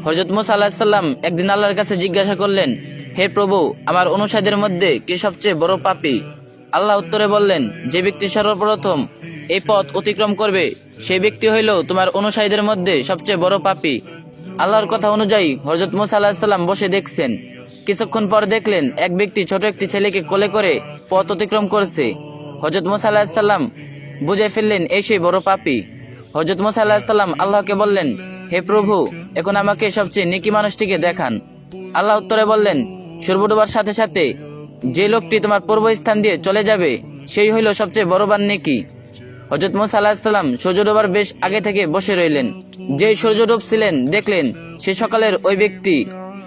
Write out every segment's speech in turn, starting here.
হযরত মুসা আলাইহিস সালাম একদিন আল্লাহর কাছে জিজ্ঞাসা করলেন, হে প্রভু, আমার অনুসারীদের মধ্যে কে সবচেয়ে বড় পাপী? আল্লাহ উত্তরে বললেন, যে ব্যক্তি সর্বপ্রথম এই পথ অতিক্রম করবে সেই ব্যক্তি হইল তোমার অনুসারীদের মধ্যে সবচেয়ে বড় পাপী। আল্লাহর কথা অনুযায়ী হযরত মুসা আলাইহিস সালাম বসে দেখছেন। কিছুক্ষণ পর দেখলেন এক ব্যক্তি ছোট একটি ছেলেকে কোলে করে পথ অতিক্রম করছে। হযরত মুসা আলাইহিস সালাম বুঝে ফেললেন এই সেই বড় পাপী। হযরত মুসা আলাইহিস সালাম আল্লাহকে বললেন, হে প্রভু, এখন আমাকে সবচেয়ে নেকি মানুষটিকে দেখান। আল্লাহ উত্তরে বললেন, সূর্য ডোবার সাথে সাথে যে লোকটি তোমার পূর্ব স্থান দিয়ে চলে যাবে সেই হইল সবচেয়ে বড় নেকি। হযরত মুসা আলাইহিস সালাম সূর্য ডোবার বেশ আগে থেকে বসে রইলেন। যেই সূর্য ডুবছিলেন দেখলেন সে সকালের ওই ব্যক্তি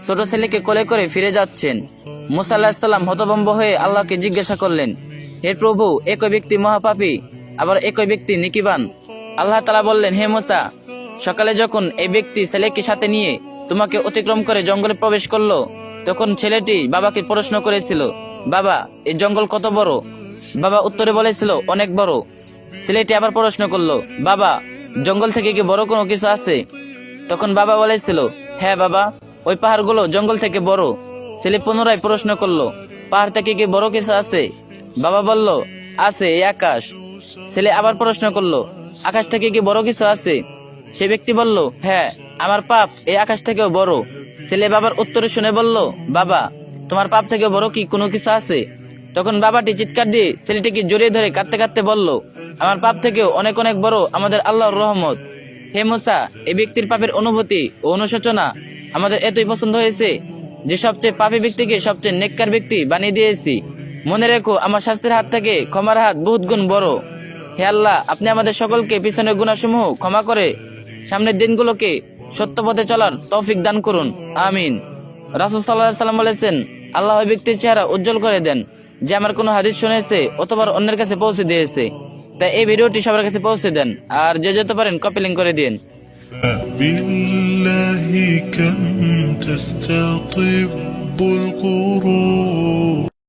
ছোট ছেলেকে কোলে করে ফিরে যাচ্ছেন। মুসা আলাইহিস সালাম হতভম্ব হয়ে আল্লাহকে জিজ্ঞাসা করলেন, হে প্রভু, একই ব্যক্তি মহাপাপী, আবার একই ব্যক্তি নেকিবান। আল্লাহ তাআলা বললেন, হে মুসা, সকালে যখন এই ব্যক্তি ছেলেকে সাথে নিয়ে তোমাকে অতিক্রম করে জঙ্গলে প্রবেশ করলো, তখন ছেলেটি বাবাকে প্রশ্ন করেছিল, বাবা, এই জঙ্গল কত বড়? বাবা উত্তরে বলেছিল, অনেক বড়। ছেলেটি আবার প্রশ্ন করলো, বাবা, জঙ্গল থেকে কি বড় কোনো কিছু আছে? তখন বাবা বলেছিল, হ্যাঁ বাবা, ওই পাহাড়গুলো জঙ্গল থেকে বড়। ছেলে পুনরায় প্রশ্ন করলো, পাহাড় থেকে কি বড় কিছু আছে? বাবা বলল, আছে, এই আকাশ। ছেলে আবার প্রশ্ন করলো, আকাশ থেকে কি বড় কিছু আছে? সে ব্যক্তি বলল, হ্যাঁ, আমার পাপ এই আকাশ থেকেও বড়। ছেলে বাবার উত্তরে শুনে বলল, বাবা, তোমার পাপ থেকে বড় কি কোনো কিছু আছে? তখন বাবাটি চিৎকার দিয়ে ছেলেটিকে জড়িয়ে ধরে কাঁদতে কাঁদতে বলল, আমার পাপ থেকেও অনেক অনেক বড় আমাদের আল্লাহর রহমত। হে মুসা, এই ব্যক্তির পাপের অনুভূতি ও অনুশোচনা আমাদের এতই পছন্দ হয়েছে যে সবচেয়ে পাপী ব্যক্তিকে সবচেয়ে নেককার ব্যক্তি বানিয়ে দিয়েছি। মনে রেখো, আমার শাস্তির হাত থেকে ক্ষমার হাত বহুত গুণ বড়। হে আল্লাহ, আপনি আমাদের সকলকে পিছনের গুনাহসমূহ ক্ষমা করে সামনের দিনগুলোকে সত্য পথে চলার তৌফিক দান করুন, আমিন। রাসূল সাল্লাল্লাহু আলাইহি ওয়াসাল্লাম বলেছেন, আল্লাহ ওই ব্যক্তির চেহারা উজ্জ্বল করে দেন যে আমার কোনো হাদিস শুনেছে অথবা অন্যের কাছে পৌঁছে দিয়েছে। তাই এই ভিডিওটি সবার কাছে পৌঁছে দেন, আর যে যেতে পারেন কপি লিংক করে দিন। بالله كم تستطب القروب